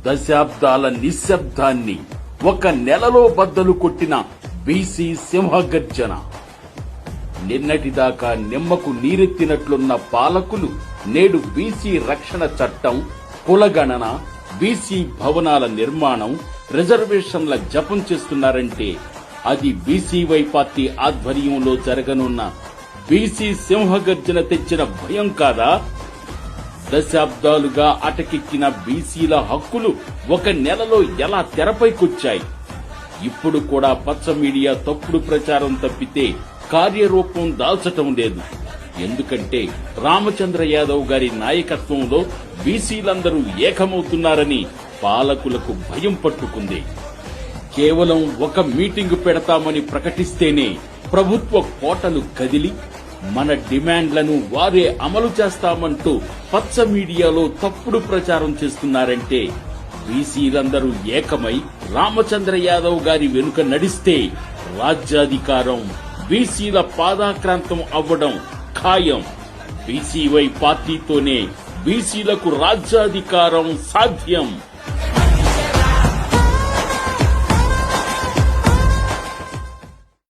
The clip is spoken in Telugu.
దశాబ్దాల నిశ్శబ్దాన్ని ఒక నెలలో బద్దలు కొట్టిన బీసీ సింహగర్జన. నిన్నటిదాకా నిమ్మకు నీరెత్తినట్లున్న పాలకులు నేడు బీసీ రక్షణ చట్టం, కులగణన, బీసీ భవనాల నిర్మాణం, రిజర్వేషన్ల జపం చేస్తున్నారంటే అది బీసీవై పార్టీ ఆధ్వర్యంలో జరగనున్న బీసీ సింహగర్జన తెచ్చిన భయం కాదా? దశాబ్దాలుగా అటకెక్కిన బీసీల హక్కులు ఒక నెలలో ఎలా తెరపైకొచ్చాయి? ఇప్పుడు కూడా పచ్చ మీడియా తప్పుడు ప్రచారం తప్పితే కార్యరూపం దాల్చటం లేదు. ఎందుకంటే రామచంద్ర యాదవ్ గారి నాయకత్వంలో బీసీలందరూ ఏకమవుతున్నారని పాలకులకు భయం పట్టుకుంది. కేవలం ఒక మీటింగు పెడతామని ప్రకటిస్తేనే ప్రభుత్వ కోటలు కదిలి మన డిమాండ్లను వారే అమలు చేస్తామంటూ పచ్చ మీడియాలో తప్పుడు ప్రచారం చేస్తున్నారంటే బీసీలందరూ ఏకమై రామచంద్ర యాదవ్ గారి వెనుక నడిస్తే రాజ్యాధికారం బీసీల పాదాక్రాంతం అవ్వడం ఖాయం. బీసీవై పార్టీతోనే బీసీలకు రాజ్యాధికారం సాధ్యం.